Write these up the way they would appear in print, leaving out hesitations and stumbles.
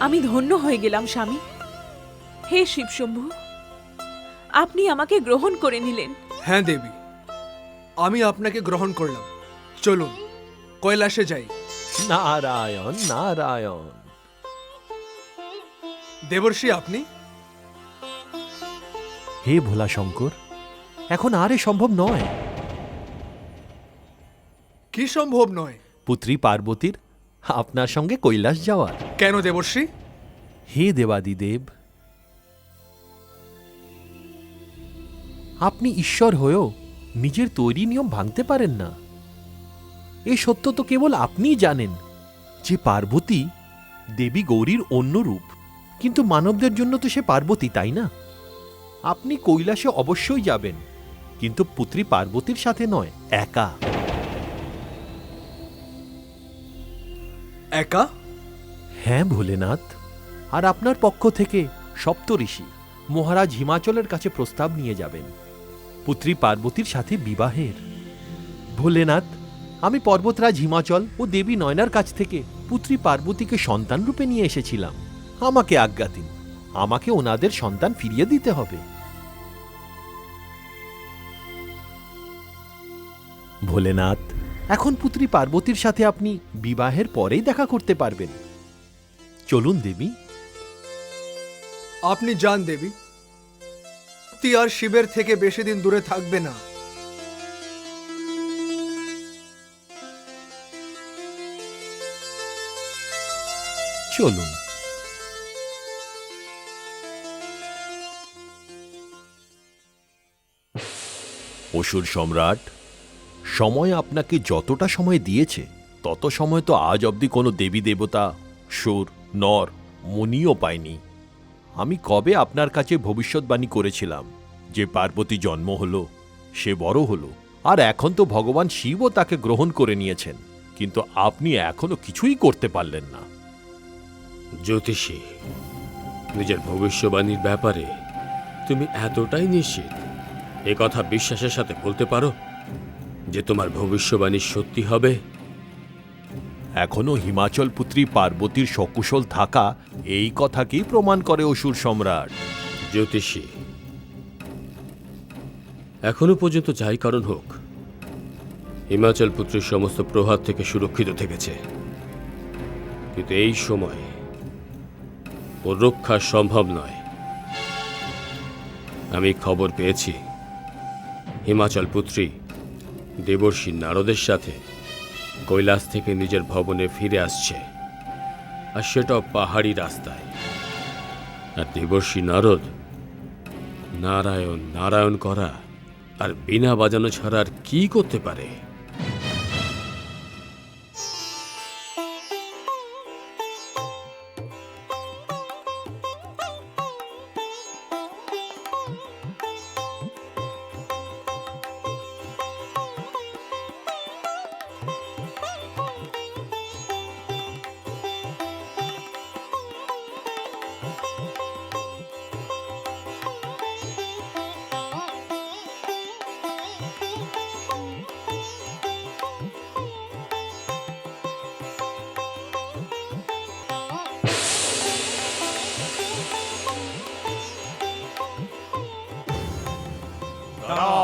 আমি ধন্য হয়ে গেলাম স্বামী। হে শিবশম্ভু, আপনি আমাকে গ্রহণ করে নিলেন। হ্যাঁ দেবী, আমি আপনাকে গ্রহণ করলাম। চলুন কৈলাসে যাই। নারায়ণ নারায়ণ। দেবর্ষি আপনি? হে ভোলা শঙ্কর, এখন আর এ সম্ভব নয়। কি সম্ভব নয়? পুত্রী পার্বতীর আপনার সঙ্গে কৈলাস যাওয়ার। কেন দেবর্ষি? হে দেবাদিদেব, আপনি ঈশ্বর হয়েও নিজের তৈরি নিয়ম ভাঙতে পারেন না। এই সত্য তো কেবল আপনিই জানেন যে পার্বতী দেবী গৌরীর অন্য রূপ, কিন্তু মানবদের জন্য তো সে পার্বতী, তাই না? আপনি কৈলাসে অবশ্যই যাবেন, কিন্তু পুত্রী পার্বতীর সাথে নয়, একা। একা? হ্যাঁ ভোলেনাথ, আর আপনার পক্ষ থেকে সপ্তঋষি মহারাজ হিমাচলের কাছে প্রস্তাব নিয়ে যাবেন পুত্রী পার্বতীর সাথে বিবাহের। ভোলেনাথ, আমি পর্বতরাজ হিমাচল ও দেবী নয়নার কাছ থেকে পুত্রী পার্বতীকে সন্তান রূপে নিয়ে এসেছিলাম। আমাকে আজ্ঞা দিন, আমাকে ওনাদের সন্তান ফিরিয়ে দিতে হবে। ভোলেনাথ, এখন পুত্রী পার্বতীর সাথে আপনি বিবাহের পরেই দেখা করতে পারবেন। চলুন দেবী। আপনি যান দেবী, শক্তি আর শিবের থেকে বেশি দিন দূরে থাকবে না। চলুন। অসুর সম্রাট, সময় আপনাকে যতটা সময় দিয়েছে তত সময় তো আজ অবধি কোনো দেবী দেবতা, সুর, নর, মুনিও পায়নি। আমি কবে আপনার কাছে ভবিষ্যৎবাণী করেছিলাম যে পার্বতী জন্ম হলো, সে বড় হলো, আর এখন তো ভগবান শিবও তাকে গ্রহণ করে নিয়েছেন, কিন্তু আপনি এখনো কিছুই করতে পারলেন না। জ্যোতিষী, নিজের ভবিষ্যবাণীর ব্যাপারে তুমি এতটাই নিশ্চিত, এ কথা বিশ্বাসের সাথে বলতে পারো যে তোমার ভবিষ্যবাণী সত্যি হবে? এখনো হিমাচল পুত্রী পার্বতীর সকুশল থাকা এই কথাকেই প্রমাণ করে অসুর সম্রাট। জ্যোতিষী, এখনো পর্যন্ত যাই কারণ হোক, হিমাচল পুত্রীর সমস্ত প্রভাব থেকে সুরক্ষিত থেকেছে, কিন্তু এই সময় ওর রক্ষা সম্ভব নয়। আমি খবর পেয়েছি হিমাচল পুত্রী দেবর্ষি নারদের সাথে কৈলাস থেকে নিজের ভবনে ফিরে আসছে, আর সেটাও পাহাড়ি রাস্তায়। আর দেবর্ষি নারদ নারায়ণ নারায়ণ করা আর বিনা বাজানো ছাড়া আর কি করতে পারে?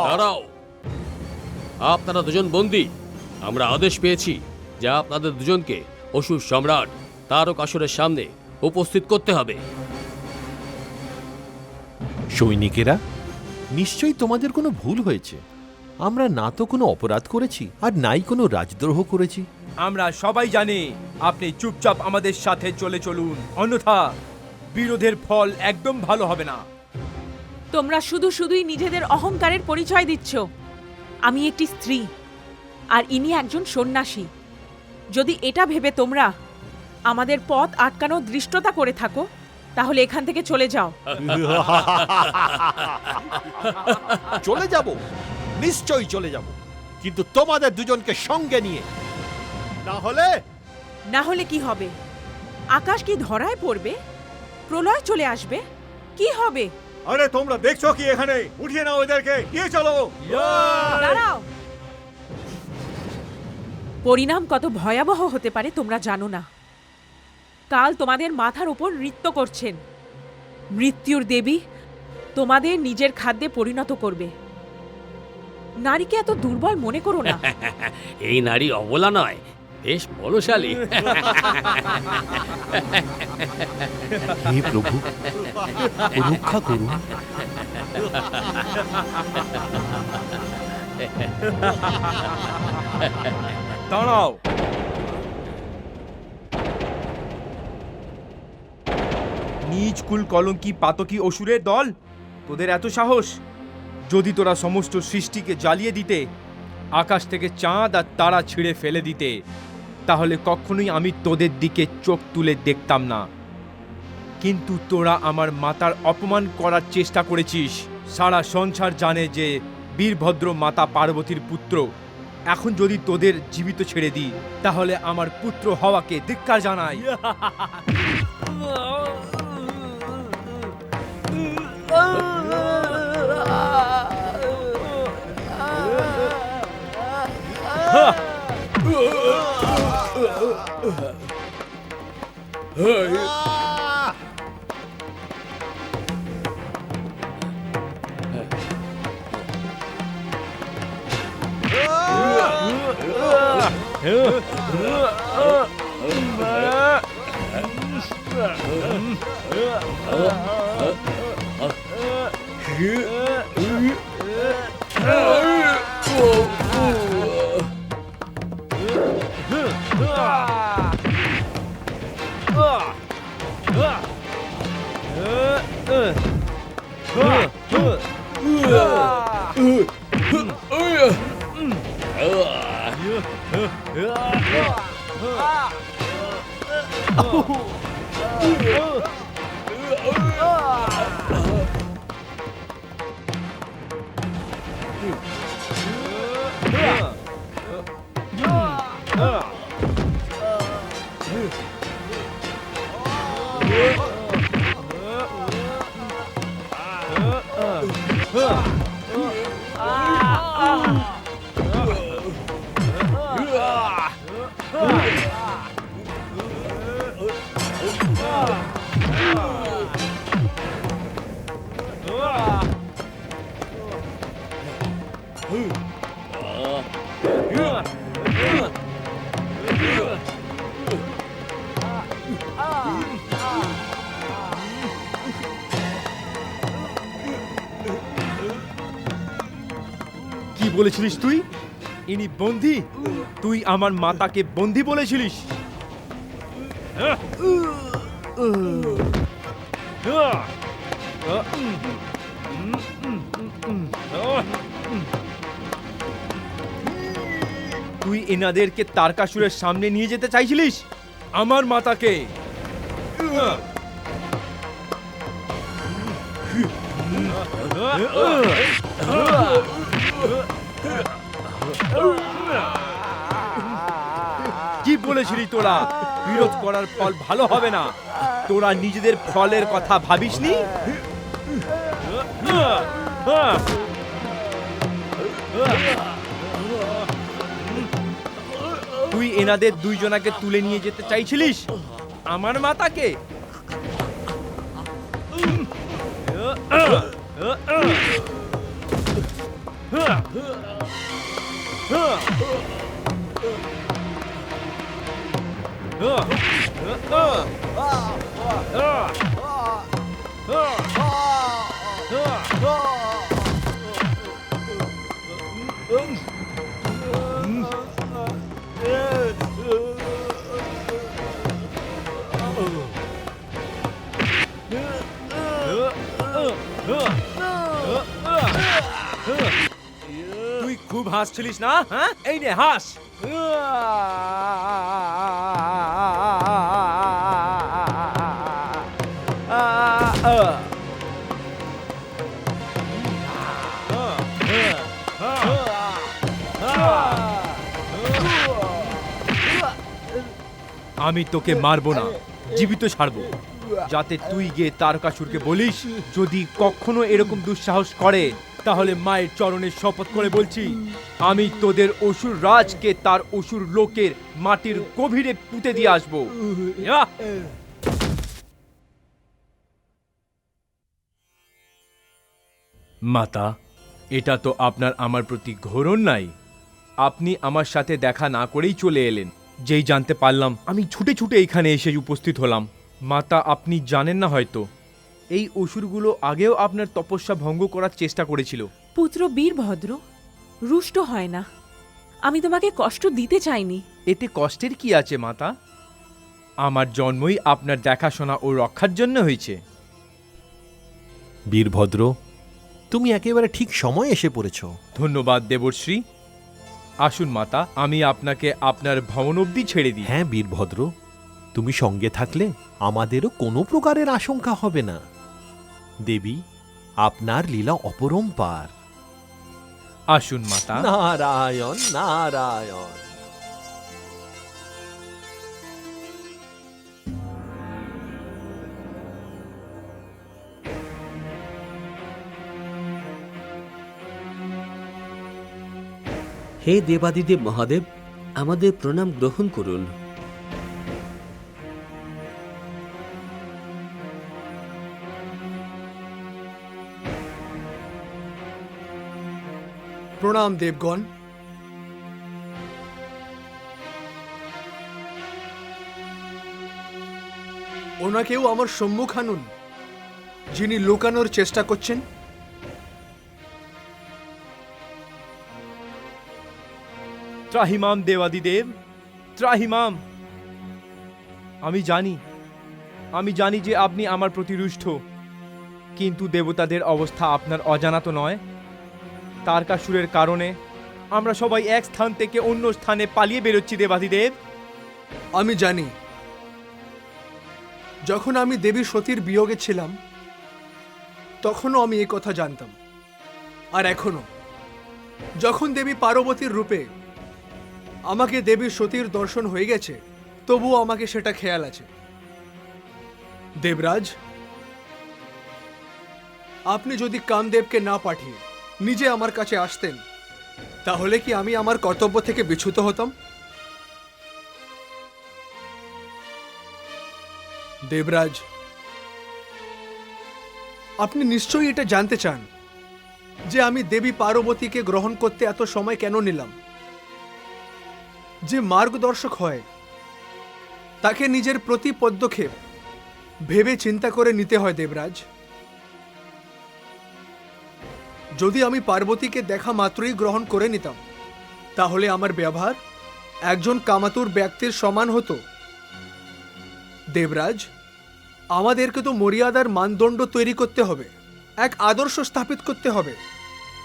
দাঁড়াও, আপনারা দুজন বন্দী। আমরা আদেশ পেয়েছি যে আপনাদের দুজনকে অসুর সম্রাট তারকাসুরের সামনে উপস্থিত করতে হবে। সৈনিকেরা, নিশ্চয়ই তোমাদের কোনো ভুল হয়েছে। আমরা না তো কোনো অপরাধ করেছি, আর নাই কোনো রাজদ্রোহ করেছি। আমরা সবাই জানি আপনি চুপচাপ আমাদের সাথে চলে চলুন, অন্যথা বিরোধের ফল একদম ভালো হবে না। তোমরা শুধু শুধুই নিজেদের অহংকারের পরিচয় দিচ্ছ। আমি একটি স্ত্রী, আর ইনি একজন সন্ন্যাসী। যদি এটা ভেবে তোমরা আমাদের পথ আটকানোর দৃষ্টতা করে থাকো, তাহলে এখান থেকে চলে যাও। চলে যাব, নিশ্চয়ই চলে যাব, কিন্তু তোমাদের দুজনকে সঙ্গে নিয়ে। না হলে কি হবে? আকাশ কি ধরায় পড়বে? প্রলয় চলে আসবে? কি হবে? আরে তোমরা দেখছো কি? এখানে উঠিয়ে নাও এদেরকে, নিয়ে চলো। দাঁড়াও। পরিণাম কত ভয়াবহ হতে পারে তোমরা জানো না। কাল তোমাদের মাথার উপর নৃত্য করছেন। মৃত্যুর দেবী তোমাদের নিজের খাদ্যে পরিণত করবে। নারীকে এত দুর্বল মনে করো না। এই নারী অবলা নয়, বেশ বলশালী। হে প্রভু, রক্ষা করুন। দাঁড়াও। নিজ কুল কলঙ্কি পাতকি অসুরের দল, তোদের এত সাহস! যদি তোরা সমস্ত সৃষ্টিকে জ্বালিয়ে দিতে, আকাশ থেকে চাঁদ আর তারা ছিঁড়ে ফেলে দিতে, তাহলে কখনোই আমি তোদের দিকে চোখ তুলে দেখতাম না। কিন্তু তোরা আমার মাতার অপমান করার চেষ্টা করেছিস। সারা সংসার জানে যে বীরভদ্র মাতা পার্বতীর পুত্র। এখন যদি তোদের জীবিত ছেড়ে দিই, তাহলে আমার পুত্র হওয়াকে ধিক্কার জানাই। কি বলেছিলিস তুই? ইনি বন্দী? তুই আমার মাতাকে বন্দী বলেছিলিস? তুই এনাদেরকে তারকাসুরের সামনে নিয়ে যেতে চাইছিলিস? আমার মাতাকে কি বলেছিলি তোরা? বিরোধ করার ফল ভালো হবে না। তোরা নিজেদের ফলের কথা ভাবিসনি? তুই এনাদের দুইজনাকে তুলে নিয়ে যেতে চাইছিলিস? আমার মাতাকে? তুই খুব হাসছিলিস না? হ্যাঁ, এই নে হাস। আমি তোকে মারবো না, জীবিত ছাড়বো, যাতে তুই গিয়ে তারকাসুরকে বলিস যদি কখনো এরকম দুঃসাহস করে তাহলে মায়ের চরণে শপথ করে বলছি আমি তোদের অসুর রাজকে তার অসুর লোকের মাটির গভীরে পুঁতে দিয়ে আসবো। মাতা, এটা তো আপনার আমার প্রতি ঘোর নাই। আপনি আমার সাথে দেখা না করেই চলে এলেন। যেই জানতে পারলাম আমি ছুটে ছুটে এখানে এসে উপস্থিত হলাম। মাতা, আপনি জানেন না হয়তো এই অসুরগুলো আগেও আপনার তপস্যা ভঙ্গ করার চেষ্টা করেছিল। পুত্র বীরভদ্র, রুষ্ট হয় না। আমি তোমাকে কষ্ট দিতে চাইনি। এতে কষ্টের কি আছে মাতা? আমার জন্মই আপনার দেখাশোনা ও রক্ষার জন্য হয়েছে। বীরভদ্র, তুমি একেবারে ঠিক সময় এসে পড়েছ। ধন্যবাদ দেবশ্রী। আসুন মাতা, আমি আপনাকে আপনার ভবন অবধি ছেড়ে দিই। হ্যাঁ বীরভদ্র, তুমি সঙ্গে থাকলে আমাদেরও কোনো প্রকারের আশঙ্কা হবে না। দেবী, আপনার লীলা অপরম্পার। আসুন মাতা। নারায়ণ নারায়ণ। হে দেবাদিদেব মহাদেব, আমাদের প্রণাম গ্রহণ করুন। প্রণাম দেবগণ। ওনাকেও আমার সম্মুখ আনুন, যিনি লুকানোর চেষ্টা করছেন। ত্রাহিমাম দেবাদিদেব, ত্রাহিমাম। আমি জানি যে আপনি আমার প্রতি রুষ্ট, কিন্তু দেবতাদের অবস্থা আপনার অজানা তো নয়। তারকাসুরের কারণে আমরা সবাই এক স্থান থেকে অন্য স্থানে পালিয়ে বেরোচ্ছি দেবাদিদেব। আমি জানি, যখন আমি দেবী সতীর বিয়োগে ছিলাম তখনও আমি এই কথা জানতাম। আর এখনো যখন দেবী পার্বতীর রূপে আমাকে দেবী সতীর দর্শন হয়ে গেছে, তবুও আমাকে সেটা খেয়াল আছে। দেবরাজ, আপনি যদি কামদেবকে না পাঠিয়ে নিজে আমার কাছে আসতেন, তাহলে কি আমি আমার কর্তব্য থেকে বিচ্যুত হতাম? দেবরাজ, আপনি নিশ্চয়ই এটা জানতে চান যে আমি দেবী পার্বতীকে গ্রহণ করতে এত সময় কেন নিলাম। যে মার্গদর্শক হয় তাকে নিজের প্রতি পদক্ষেপ ভেবে চিন্তা করে নিতে হয় দেবরাজ। যদি আমি পার্বতীকে দেখা মাত্রই গ্রহণ করে নিতাম, তাহলে আমার ব্যবহার একজন কামাতুর ব্যক্তির সমান হতো। দেবরাজ, আমাদেরকে তো মর্যাদার মানদণ্ড তৈরি করতে হবে, এক আদর্শ স্থাপিত করতে হবে।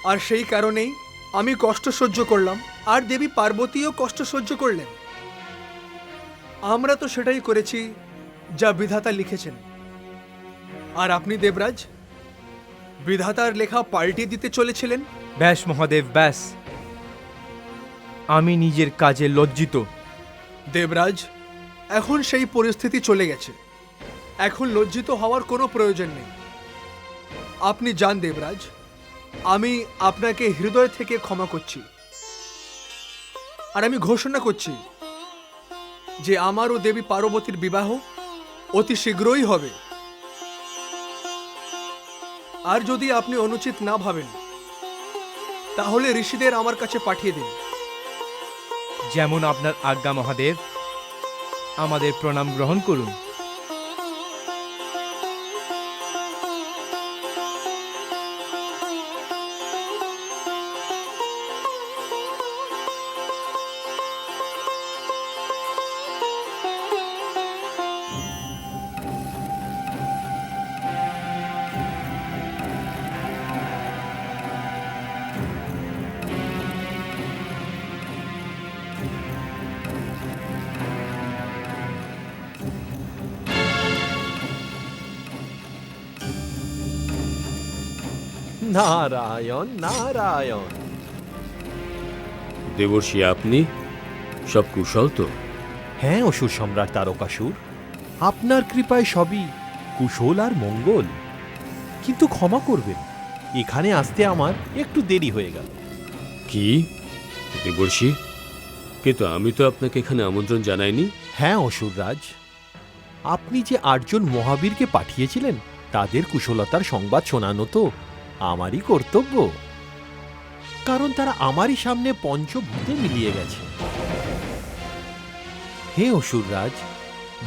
আর সেই কারণেই আমি কষ্ট সহ্য করলাম, আর দেবী পার্বতীও কষ্ট সহ্য করলেন। আমরা তো সেটাই করেছি যা বিধাতা লিখেছেন। আর আপনি দেবরাজ, বিধাতার লেখা পাল্টিয়ে দিতে চলেছিলেন। ব্যাস মহাদেব, ব্যাস। আমি নিজের কাজে লজ্জিত। দেবরাজ, এখন সেই পরিস্থিতি চলে গেছে। এখন লজ্জিত হওয়ার কোনো প্রয়োজন নেই। আপনি যান দেবরাজ, আমি আপনাকে হৃদয় থেকে ক্ষমা করছি। আর আমি ঘোষণা করছি যে আমার ও দেবী পার্বতীর বিবাহ অতি শীঘ্রই হবে। আর যদি আপনি অনুচিত না ভাবেন, তাহলে ঋষিদের আমার কাছে পাঠিয়ে দিন। যেমন আপনার আজ্ঞা মহাদেব। আমাদের প্রণাম গ্রহণ করুন। নারায়ণ নারায়ণ। দেবর্ষি, আপনি সব কুশল তো? হ্যাঁ অসুর সম্রাট তারকাসুর, আপনার কৃপায় সবই কুশল আর মঙ্গল। কিন্তু ক্ষমা করবেন, এখানে আসতে আমার একটু দেরি হয়ে গেল। কি দেবর্ষি, কিন্তু আমি তো আপনাকে এখানে আমন্ত্রণ জানাইনি। হ্যাঁ অসুররাজ, আপনি যে 8 জন মহাবীরকে পাঠিয়েছিলেন তাদের কুশলতার সংবাদ শোনানো তো আমারই কর্তব্য, কারণ তারা আমারই সামনে পঞ্চভূতে মিলিয়ে গেছে। হে অসুররাজ,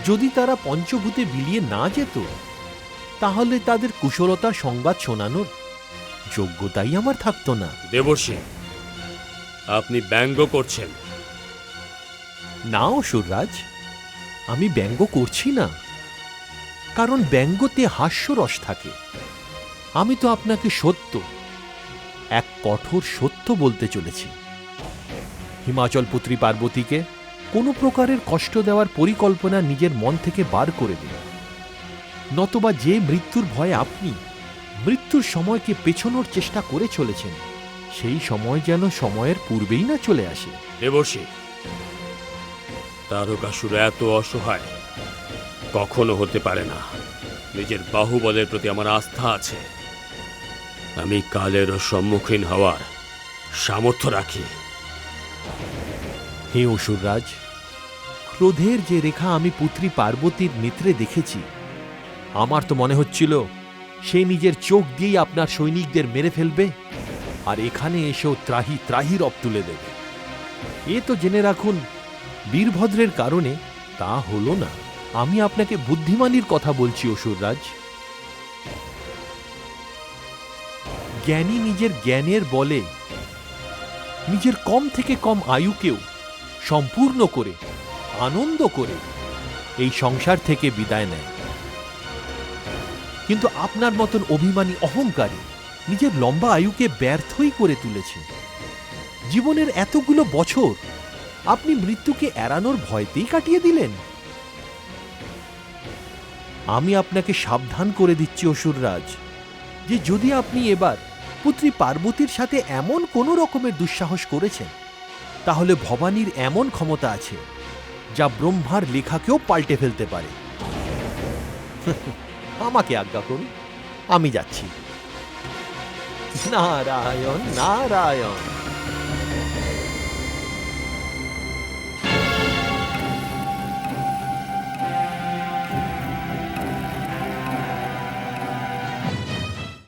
যদি তারা পঞ্চভূতে বিলিয়ে না যেত, তাহলে তাদের কুশলতার সংবাদ শোনানোর যোগ্যতাই আমার থাকতো না। দেবর্ষি, আপনি ব্যঙ্গ করছেন। না অসুররাজ, আমি ব্যঙ্গ করছি না, কারণ ব্যঙ্গতে হাস্যরস থাকে। আমি তো আপনাকে সত্য, এক কঠোর সত্য বলতে চলেছি। হিমাচল পুত্রী পার্বতীকে কোনো প্রকারের কষ্ট দেওয়ার পরিকল্পনা নিজের মন থেকে বার করে দিন, নতবা যে মৃত্যুর ভয়ে আপনি মৃত্যুর সময়কে পেছনোর চেষ্টা করে চলেছেন, সেই সময় যেন সময়ের পূর্বেই না চলে আসে। দেবর্ষি, তারকাসুর এত অসহায় কখনো হতে পারে না। নিজের বাহুবলের প্রতি আমার আস্থা আছে। আমি কালেরও সম্মুখীন হওয়ার সামর্থ্য রাখি। হে অসুররাজ, ক্রোধের যে রেখা আমি পুত্রী পার্বতীর নেত্রে দেখেছি, আমার তো মনে হচ্ছিল সে নিজের চোখ দিয়েই আপনার সৈনিকদের মেরে ফেলবে, আর এখানে এসেও ত্রাহি ত্রাহি রব তুলে দেবে। এ তো জেনে রাখুন, বীরভদ্রের কারণে তা হলো না। আমি আপনাকে বুদ্ধিমানীর কথা বলছি অসুররাজ। জ্ঞানী নিজের জ্ঞানের বলে নিজের কম থেকে কম আয়ুকেও সম্পূর্ণ করে আনন্দ করে এই সংসার থেকে বিদায় নেয়। কিন্তু আপনার মতন অভিমানী অহংকারী নিজের লম্বা আয়ুকে ব্যর্থই করে তুলেছে। জীবনের এতগুলো বছর আপনি মৃত্যুকে এড়ানোর ভয়তেই কাটিয়ে দিলেন। আমি আপনাকে সাবধান করে দিচ্ছি অসুররাজ, যে যদি আপনি এবার পুত্রী পার্বতীর সাথে এমন কোনো রকমের দুঃসাহস করেছেন, তাহলে ভবানীর এমন ক্ষমতা আছে যা ব্রহ্মার লেখাকেও পাল্টে ফেলতে পারে। আমাকে আজ্ঞা করুন, আমি যাচ্ছি। নারায়ণ নারায়ণ।